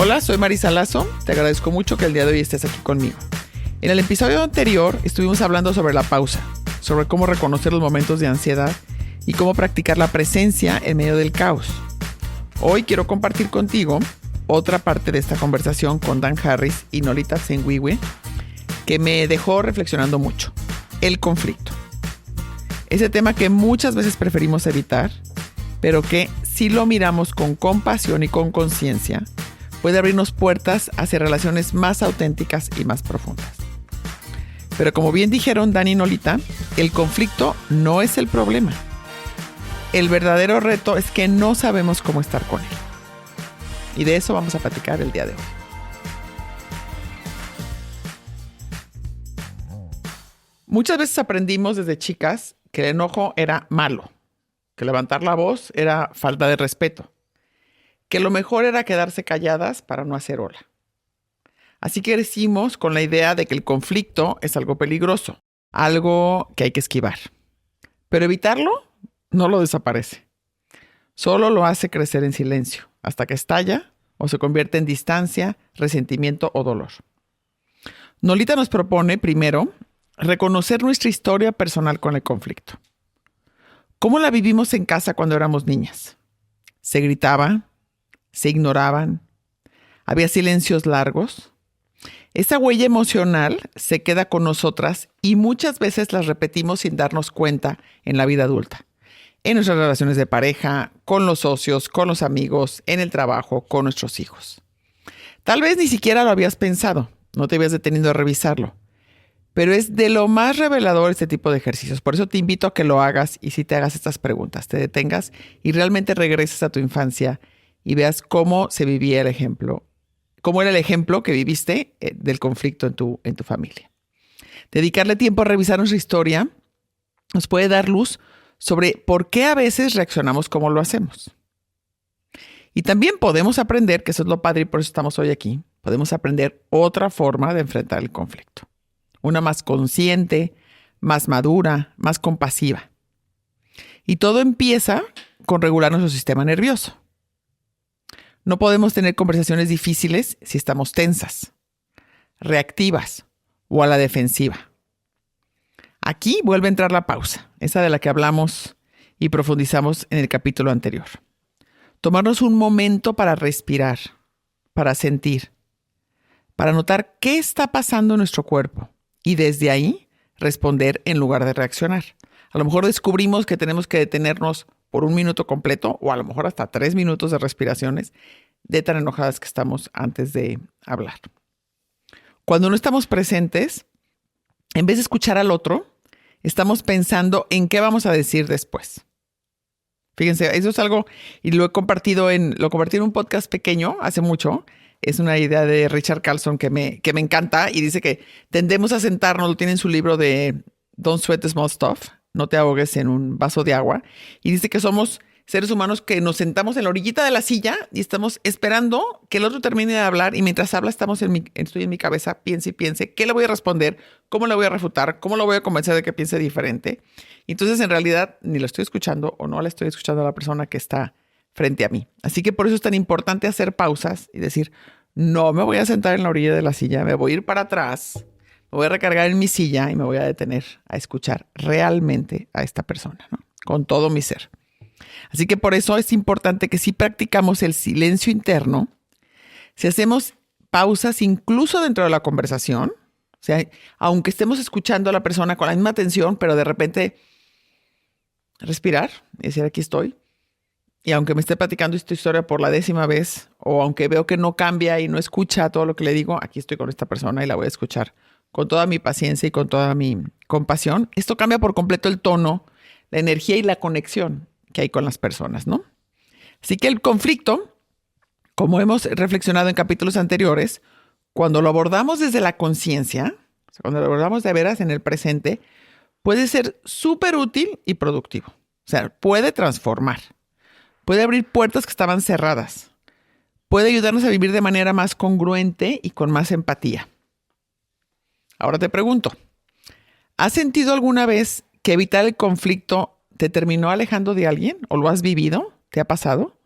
Hola, soy Marisa Lazo. Te agradezco mucho que el día de hoy estés aquí conmigo. En el episodio anterior estuvimos hablando sobre la pausa, sobre cómo reconocer los momentos de ansiedad y cómo practicar la presencia en medio del caos. Hoy quiero compartir contigo otra parte de esta conversación con Dan Harris y Nolita Tsenwiwi que me dejó reflexionando mucho. El conflicto. Ese tema que muchas veces preferimos evitar, pero que si lo miramos con compasión y con conciencia, puede abrirnos puertas hacia relaciones más auténticas y más profundas. Pero como bien dijeron Dan y Nolita, el conflicto no es el problema. El verdadero reto es que no sabemos cómo estar con él. Y de eso vamos a platicar el día de hoy. Muchas veces aprendimos desde chicas que el enojo era malo, que levantar la voz era falta de respeto, que lo mejor era quedarse calladas para no hacer ola. Así que crecimos con la idea de que el conflicto es algo peligroso, algo que hay que esquivar. Pero evitarlo no lo desaparece. Solo lo hace crecer en silencio, hasta que estalla o se convierte en distancia, resentimiento o dolor. Nolita nos propone, primero, reconocer nuestra historia personal con el conflicto. ¿Cómo la vivimos en casa cuando éramos niñas? ¿Se gritaba? ¿Se ignoraban? ¿Había silencios largos? Esa huella emocional se queda con nosotras y muchas veces las repetimos sin darnos cuenta en la vida adulta. En nuestras relaciones de pareja, con los socios, con los amigos, en el trabajo, con nuestros hijos. Tal vez ni siquiera lo habías pensado, no te habías detenido a revisarlo. Pero es de lo más revelador este tipo de ejercicios. Por eso te invito a que lo hagas y si te hagas estas preguntas, te detengas y realmente regreses a tu infancia y veas cómo se vivía el ejemplo, cómo era el ejemplo que viviste del conflicto en tu familia. Dedicarle tiempo a revisar nuestra historia nos puede dar luz sobre por qué a veces reaccionamos como lo hacemos. Y también podemos aprender, que eso es lo padre y por eso estamos hoy aquí, podemos aprender otra forma de enfrentar el conflicto. Una más consciente, más madura, más compasiva. Y todo empieza con regular nuestro sistema nervioso. No podemos tener conversaciones difíciles si estamos tensas, reactivas o a la defensiva. Aquí vuelve a entrar la pausa, esa de la que hablamos y profundizamos en el capítulo anterior. Tomarnos un momento para respirar, para sentir, para notar qué está pasando en nuestro cuerpo y desde ahí responder en lugar de reaccionar. A lo mejor descubrimos que tenemos que detenernos por un minuto completo o a lo mejor hasta 3 minutos de respiraciones de tan enojadas que estamos antes de hablar. Cuando no estamos presentes, en vez de escuchar al otro, estamos pensando en qué vamos a decir después. Fíjense, eso es algo, y lo compartí en un podcast pequeño hace mucho. Es una idea de Richard Carlson que me encanta y dice que tendemos a sentarnos, lo tiene en su libro de Don't Sweat the Small Stuff, no te ahogues en un vaso de agua. Y dice que somos seres humanos que nos sentamos en la orillita de la silla y estamos esperando que el otro termine de hablar y mientras habla estoy en mi cabeza, piense y piense, ¿qué le voy a responder? ¿Cómo le voy a refutar? ¿Cómo lo voy a convencer de que piense diferente? Y entonces en realidad ni lo estoy escuchando o no le estoy escuchando a la persona que está frente a mí. Así que por eso es tan importante hacer pausas y decir, no me voy a sentar en la orilla de la silla, me voy a ir para atrás, me voy a recargar en mi silla y me voy a detener a escuchar realmente a esta persona, ¿no? Con todo mi ser. Así que por eso es importante que si practicamos el silencio interno, si hacemos pausas incluso dentro de la conversación, o sea, aunque estemos escuchando a la persona con la misma atención, pero de repente respirar y decir aquí estoy. Y aunque me esté platicando esta historia por la 10ª vez, o aunque veo que no cambia y no escucha todo lo que le digo, aquí estoy con esta persona y la voy a escuchar con toda mi paciencia y con toda mi compasión. Esto cambia por completo el tono, la energía y la conexión que hay con las personas, ¿no? Así que el conflicto, como hemos reflexionado en capítulos anteriores, cuando lo abordamos desde la conciencia, o sea, cuando lo abordamos de veras en el presente, puede ser súper útil y productivo. O sea, puede transformar. Puede abrir puertas que estaban cerradas. Puede ayudarnos a vivir de manera más congruente y con más empatía. Ahora te pregunto, ¿has sentido alguna vez que evitar el conflicto te terminó alejando de alguien? ¿O lo has vivido? ¿Te ha pasado?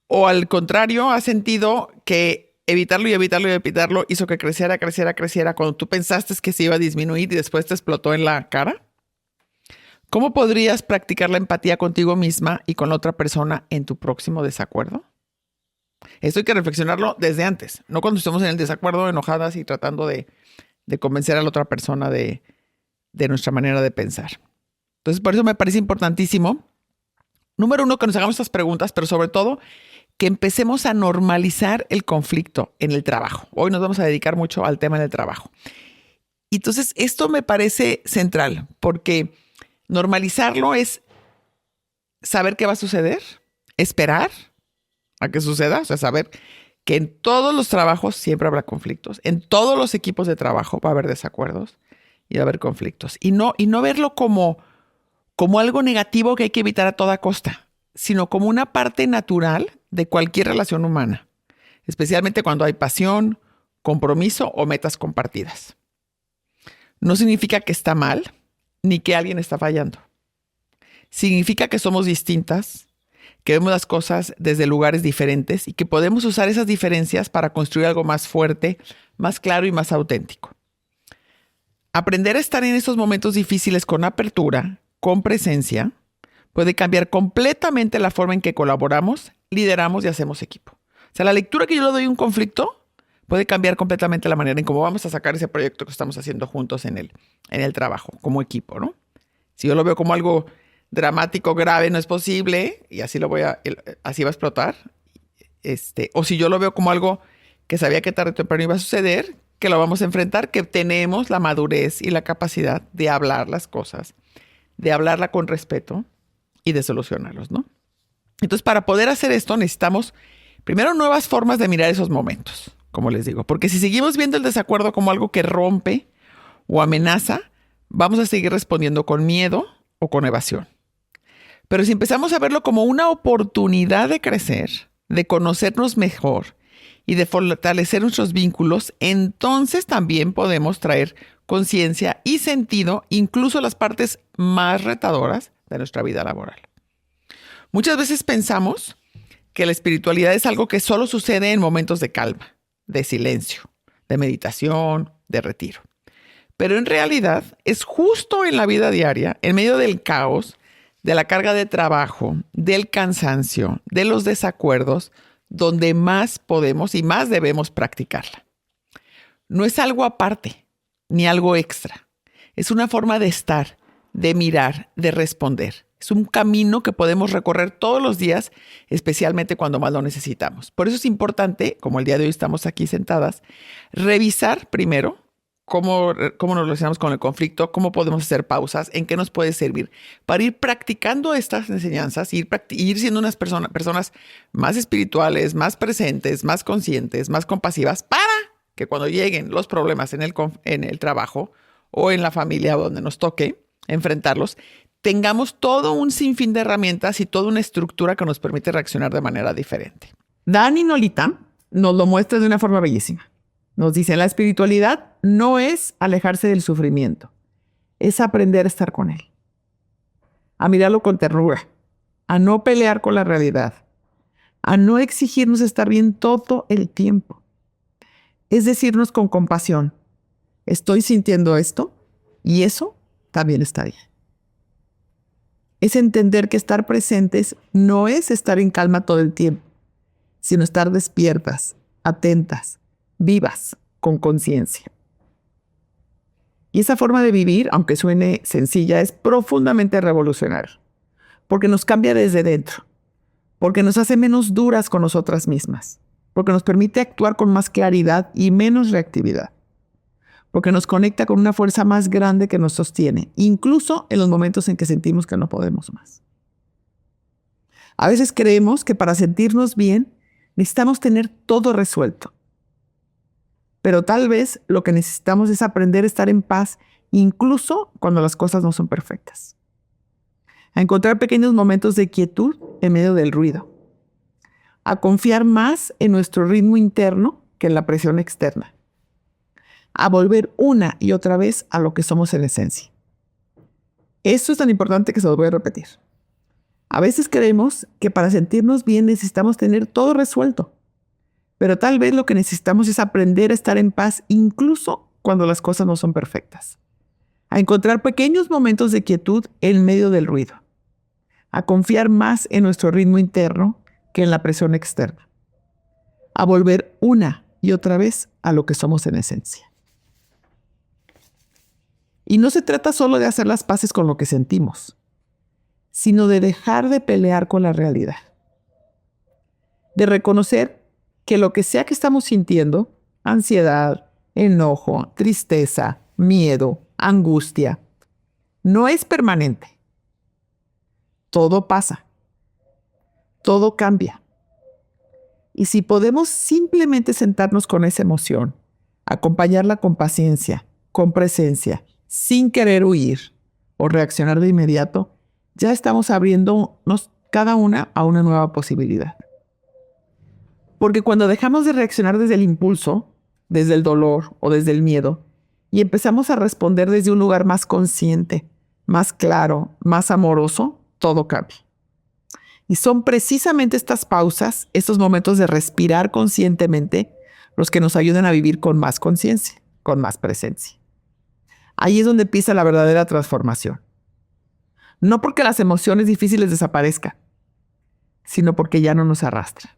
O al contrario, has sentido que evitarlo y evitarlo y evitarlo hizo que creciera cuando tú pensaste que se iba a disminuir y después te explotó en la cara. ¿Cómo podrías practicar la empatía contigo misma y con la otra persona en tu próximo desacuerdo? Esto hay que reflexionarlo desde antes, no cuando estemos en el desacuerdo, enojadas y tratando de convencer a la otra persona de nuestra manera de pensar. Entonces, por eso me parece importantísimo, número uno, que nos hagamos estas preguntas, pero sobre todo que empecemos a normalizar el conflicto en el trabajo. Hoy nos vamos a dedicar mucho al tema del trabajo. Y entonces, esto me parece central, porque normalizarlo es saber qué va a suceder, esperar a que suceda, o sea, saber que en todos los trabajos siempre habrá conflictos, en todos los equipos de trabajo va a haber desacuerdos y va a haber conflictos. Y no verlo como algo negativo que hay que evitar a toda costa, sino como una parte natural de cualquier relación humana, especialmente cuando hay pasión, compromiso o metas compartidas. No significa que está mal, ni que alguien está fallando. Significa que somos distintas, que vemos las cosas desde lugares diferentes y que podemos usar esas diferencias para construir algo más fuerte, más claro y más auténtico. Aprender a estar en estos momentos difíciles con apertura, con presencia, puede cambiar completamente la forma en que colaboramos, lideramos y hacemos equipo. O sea, la lectura que yo le doy a un conflicto puede cambiar completamente la manera en cómo vamos a sacar ese proyecto que estamos haciendo juntos en el trabajo, como equipo, ¿no? Si yo lo veo como algo dramático, grave, no es posible, y así así va a explotar. O si yo lo veo como algo que sabía que tarde o temprano iba a suceder, que lo vamos a enfrentar, que tenemos la madurez y la capacidad de hablar las cosas, de hablarla con respeto y de solucionarlos, ¿no? Entonces, para poder hacer esto, necesitamos primero nuevas formas de mirar esos momentos, como les digo, porque si seguimos viendo el desacuerdo como algo que rompe o amenaza, vamos a seguir respondiendo con miedo o con evasión. Pero si empezamos a verlo como una oportunidad de crecer, de conocernos mejor y de fortalecer nuestros vínculos, entonces también podemos traer conciencia y sentido incluso a las partes más retadoras de nuestra vida laboral. Muchas veces pensamos que la espiritualidad es algo que solo sucede en momentos de calma, de silencio, de meditación, de retiro. Pero en realidad es justo en la vida diaria, en medio del caos, de la carga de trabajo, del cansancio, de los desacuerdos, donde más podemos y más debemos practicarla. No es algo aparte, ni algo extra. Es una forma de estar, de mirar, de responder. Es un camino que podemos recorrer todos los días, especialmente cuando más lo necesitamos. Por eso es importante, como el día de hoy estamos aquí sentadas, revisar primero cómo nos relacionamos con el conflicto, cómo podemos hacer pausas, en qué nos puede servir, para ir practicando estas enseñanzas y ir siendo unas personas más espirituales, más presentes, más conscientes, más compasivas, para que cuando lleguen los problemas en el trabajo o en la familia donde nos toque enfrentarlos, tengamos todo un sinfín de herramientas y toda una estructura que nos permite reaccionar de manera diferente. Dani Nolita nos lo muestra de una forma bellísima. Nos dice, la espiritualidad no es alejarse del sufrimiento, es aprender a estar con él, a mirarlo con ternura, a no pelear con la realidad, a no exigirnos estar bien todo el tiempo. Es decirnos con compasión, estoy sintiendo esto y eso también está bien. Es entender que estar presentes no es estar en calma todo el tiempo, sino estar despiertas, atentas, vivas, con conciencia. Y esa forma de vivir, aunque suene sencilla, es profundamente revolucionaria, porque nos cambia desde dentro, porque nos hace menos duras con nosotras mismas, porque nos permite actuar con más claridad y menos reactividad, porque nos conecta con una fuerza más grande que nos sostiene, incluso en los momentos en que sentimos que no podemos más. A veces creemos que para sentirnos bien necesitamos tener todo resuelto, pero tal vez lo que necesitamos es aprender a estar en paz, incluso cuando las cosas no son perfectas. A encontrar pequeños momentos de quietud en medio del ruido. A confiar más en nuestro ritmo interno que en la presión externa. A volver una y otra vez a lo que somos en esencia. Esto es tan importante que se los voy a repetir. A veces creemos que para sentirnos bien necesitamos tener todo resuelto, pero tal vez lo que necesitamos es aprender a estar en paz incluso cuando las cosas no son perfectas, a encontrar pequeños momentos de quietud en medio del ruido, a confiar más en nuestro ritmo interno que en la presión externa, a volver una y otra vez a lo que somos en esencia. Y no se trata solo de hacer las paces con lo que sentimos, sino de dejar de pelear con la realidad, de reconocer que lo que sea que estamos sintiendo, ansiedad, enojo, tristeza, miedo, angustia, no es permanente. Todo pasa, todo cambia. Y si podemos simplemente sentarnos con esa emoción, acompañarla con paciencia, con presencia, sin querer huir o reaccionar de inmediato, ya estamos abriéndonos cada una a una nueva posibilidad. Porque cuando dejamos de reaccionar desde el impulso, desde el dolor o desde el miedo, y empezamos a responder desde un lugar más consciente, más claro, más amoroso, todo cambia. Y son precisamente estas pausas, estos momentos de respirar conscientemente, los que nos ayudan a vivir con más conciencia, con más presencia. Ahí es donde empieza la verdadera transformación. No porque las emociones difíciles desaparezcan, sino porque ya no nos arrastran.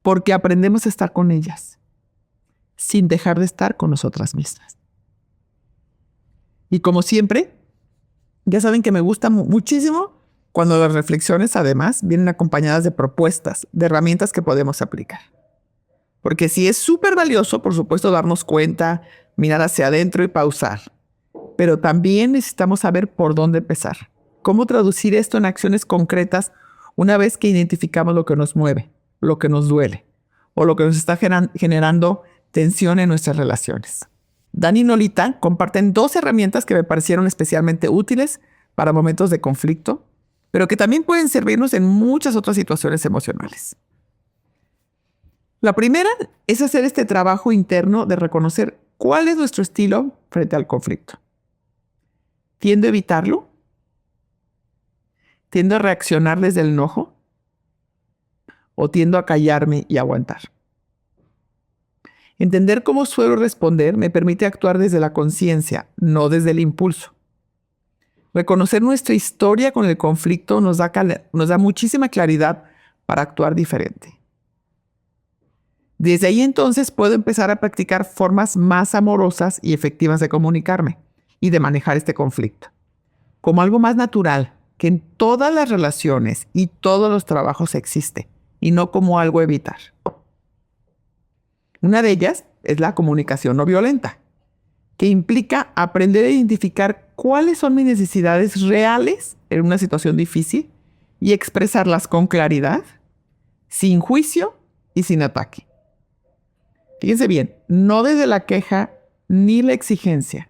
Porque aprendemos a estar con ellas, sin dejar de estar con nosotras mismas. Y como siempre, ya saben que me gusta muchísimo cuando las reflexiones además vienen acompañadas de propuestas, de herramientas que podemos aplicar. Porque sí es súper valioso, por supuesto, darnos cuenta, mirar hacia adentro y pausar. Pero también necesitamos saber por dónde empezar. Cómo traducir esto en acciones concretas una vez que identificamos lo que nos mueve, lo que nos duele o lo que nos está generando tensión en nuestras relaciones. Dani y Nolita comparten 2 herramientas que me parecieron especialmente útiles para momentos de conflicto, pero que también pueden servirnos en muchas otras situaciones emocionales. La primera es hacer este trabajo interno de reconocer cuál es nuestro estilo frente al conflicto. ¿Tiendo a evitarlo? ¿Tiendo a reaccionar desde el enojo? ¿O tiendo a callarme y aguantar? Entender cómo suelo responder me permite actuar desde la conciencia, no desde el impulso. Reconocer nuestra historia con el conflicto nos da muchísima claridad para actuar diferente. Desde ahí entonces puedo empezar a practicar formas más amorosas y efectivas de comunicarme y de manejar este conflicto, como algo más natural que en todas las relaciones y todos los trabajos existe, y no como algo a evitar. Una de ellas es la comunicación no violenta, que implica aprender a identificar cuáles son mis necesidades reales en una situación difícil y expresarlas con claridad, sin juicio y sin ataque. Fíjense bien, no desde la queja ni la exigencia,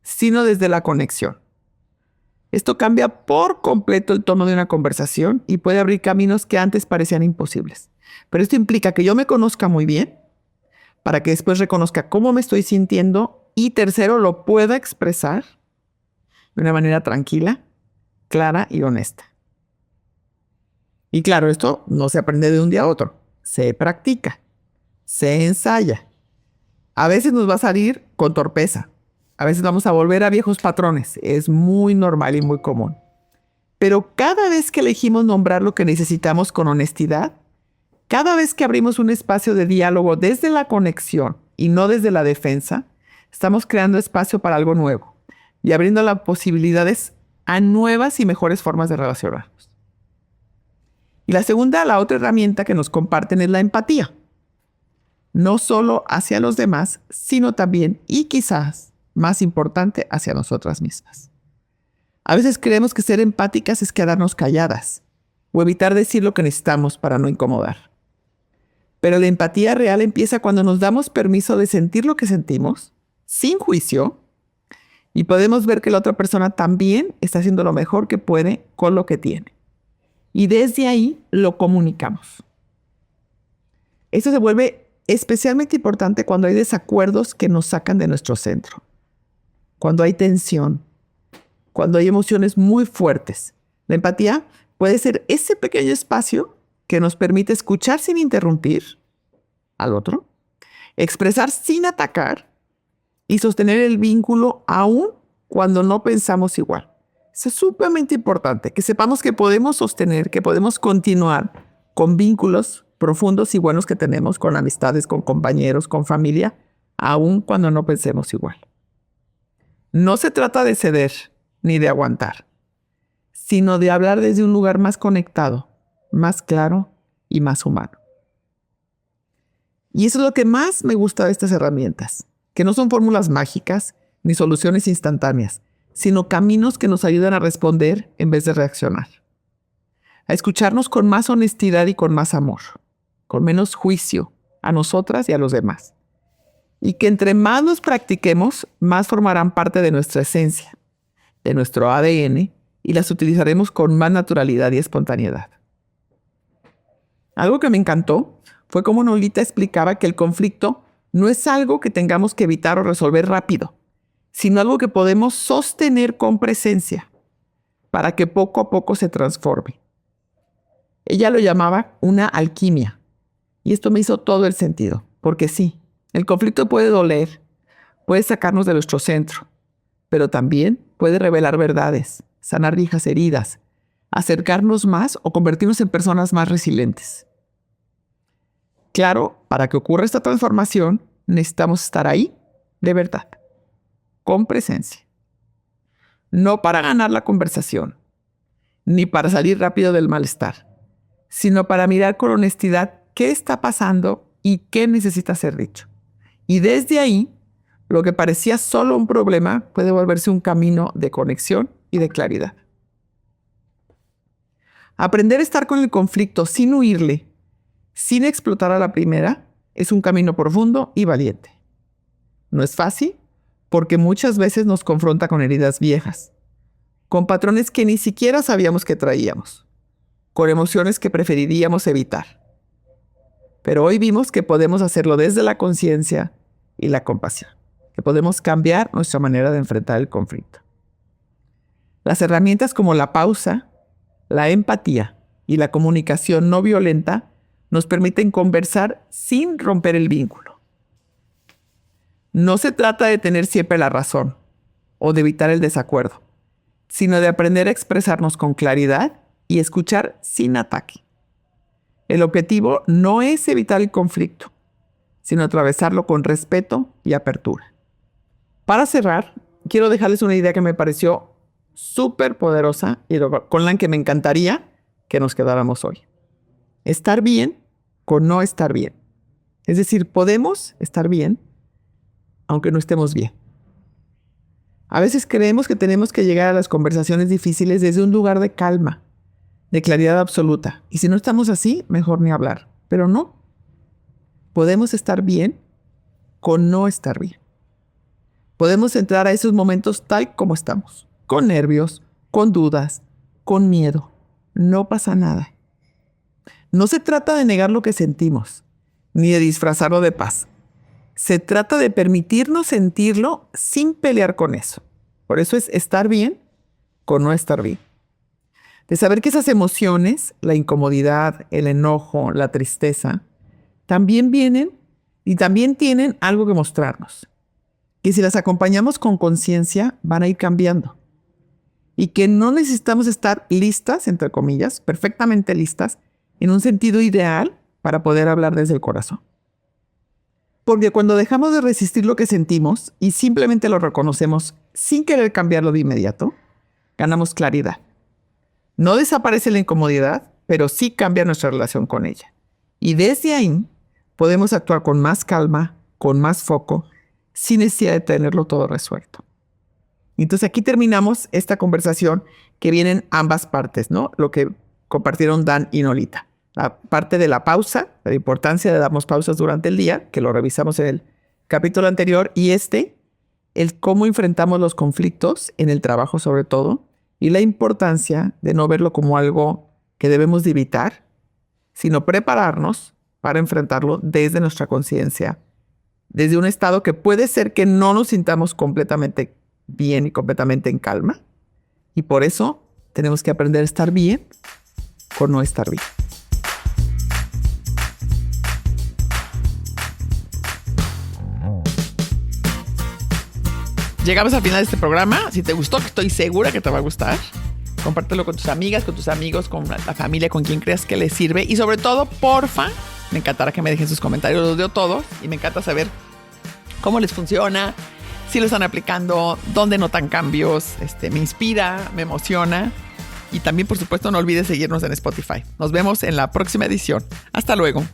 sino desde la conexión. Esto cambia por completo el tono de una conversación y puede abrir caminos que antes parecían imposibles. Pero esto implica que yo me conozca muy bien, para que después reconozca cómo me estoy sintiendo y tercero, lo pueda expresar de una manera tranquila, clara y honesta. Y claro, esto no se aprende de un día a otro, se practica, se ensaya. A veces nos va a salir con torpeza, a veces vamos a volver a viejos patrones, es muy normal y muy común. Pero cada vez que elegimos nombrar lo que necesitamos con honestidad, cada vez que abrimos un espacio de diálogo desde la conexión y no desde la defensa, estamos creando espacio para algo nuevo y abriendo las posibilidades a nuevas y mejores formas de relacionarnos. Y la otra herramienta que nos comparten es la empatía. No solo hacia los demás, sino también, y quizás más importante, hacia nosotras mismas. A veces creemos que ser empáticas es quedarnos calladas o evitar decir lo que necesitamos para no incomodar. Pero la empatía real empieza cuando nos damos permiso de sentir lo que sentimos, sin juicio, y podemos ver que la otra persona también está haciendo lo mejor que puede con lo que tiene. Y desde ahí lo comunicamos. Esto se vuelve especialmente importante cuando hay desacuerdos que nos sacan de nuestro centro, cuando hay tensión, cuando hay emociones muy fuertes, La empatía puede ser ese pequeño espacio que nos permite escuchar sin interrumpir al otro, expresar sin atacar y sostener el vínculo aún cuando no pensamos igual. Eso es sumamente importante, que sepamos que podemos sostener, que podemos continuar con vínculos profundos y buenos que tenemos con amistades, con compañeros, con familia, aún cuando no pensemos igual. No se trata de ceder ni de aguantar, sino de hablar desde un lugar más conectado, más claro y más humano. Y eso es lo que más me gusta de estas herramientas, que no son fórmulas mágicas ni soluciones instantáneas, sino caminos que nos ayudan a responder en vez de reaccionar. A escucharnos con más honestidad y con más amor, con menos juicio a nosotras y a los demás. Y que entre más nos practiquemos, más formarán parte de nuestra esencia, de nuestro ADN, y las utilizaremos con más naturalidad y espontaneidad. Algo que me encantó fue cómo Nolita explicaba que el conflicto no es algo que tengamos que evitar o resolver rápido, sino algo que podemos sostener con presencia para que poco a poco se transforme. Ella lo llamaba una alquimia, y esto me hizo todo el sentido, porque sí, el conflicto puede doler, puede sacarnos de nuestro centro, pero también puede revelar verdades, sanar viejas heridas, acercarnos más o convertirnos en personas más resilientes. Claro, para que ocurra esta transformación, necesitamos estar ahí, de verdad, con presencia. No para ganar la conversación, ni para salir rápido del malestar, sino para mirar con honestidad qué está pasando y qué necesita ser dicho. Y desde ahí, lo que parecía solo un problema puede volverse un camino de conexión y de claridad. Aprender a estar con el conflicto sin huirle, sin explotar a la primera, es un camino profundo y valiente. No es fácil porque muchas veces nos confronta con heridas viejas, con patrones que ni siquiera sabíamos que traíamos, con emociones que preferiríamos evitar. Pero hoy vimos que podemos hacerlo desde la conciencia y la compasión, que podemos cambiar nuestra manera de enfrentar el conflicto. Las herramientas como la pausa, la empatía y la comunicación no violenta nos permiten conversar sin romper el vínculo. No se trata de tener siempre la razón o de evitar el desacuerdo, sino de aprender a expresarnos con claridad y escuchar sin ataque. El objetivo no es evitar el conflicto, sino atravesarlo con respeto y apertura. Para cerrar, quiero dejarles una idea que me pareció súper poderosa y con la que me encantaría que nos quedáramos hoy. Estar bien con no estar bien. Es decir, podemos estar bien aunque no estemos bien. A veces creemos que tenemos que llegar a las conversaciones difíciles desde un lugar de calma, de claridad absoluta. Y si no estamos así, mejor ni hablar. Pero no. Podemos estar bien con no estar bien. Podemos entrar a esos momentos tal como estamos, con nervios, con dudas, con miedo. No pasa nada. No se trata de negar lo que sentimos, ni de disfrazarlo de paz. Se trata de permitirnos sentirlo sin pelear con eso. Por eso es estar bien con no estar bien. De saber que esas emociones, la incomodidad, el enojo, la tristeza, también vienen y también tienen algo que mostrarnos. Que si las acompañamos con conciencia, van a ir cambiando. Y que no necesitamos estar listas, entre comillas, perfectamente listas, en un sentido ideal para poder hablar desde el corazón. Porque cuando dejamos de resistir lo que sentimos y simplemente lo reconocemos sin querer cambiarlo de inmediato, ganamos claridad. No desaparece la incomodidad, pero sí cambia nuestra relación con ella. Y desde ahí podemos actuar con más calma, con más foco, sin necesidad de tenerlo todo resuelto. Entonces aquí terminamos esta conversación que vienen ambas partes, ¿no? Lo que compartieron Dan y Nolita. La parte de la pausa, la importancia de darnos pausas durante el día, que lo revisamos en el capítulo anterior, y el cómo enfrentamos los conflictos en el trabajo sobre todo, y la importancia de no verlo como algo que debemos de evitar, sino prepararnos para enfrentarlo desde nuestra conciencia, desde un estado que puede ser que no nos sintamos completamente bien y completamente en calma, y por eso Tenemos que aprender a estar bien por no estar bien. Llegamos al final de este programa. Si te gustó, que estoy segura que te va a gustar, compártelo con tus amigas, con tus amigos, con la familia, con quien creas que les sirve. Y sobre todo, porfa, me encantará que me dejen sus comentarios. Los leo todos y me encanta saber cómo les funciona, si lo están aplicando, dónde notan cambios. Me inspira, me emociona. Y también, por supuesto, no olvides seguirnos en Spotify. Nos vemos en la próxima edición. Hasta luego.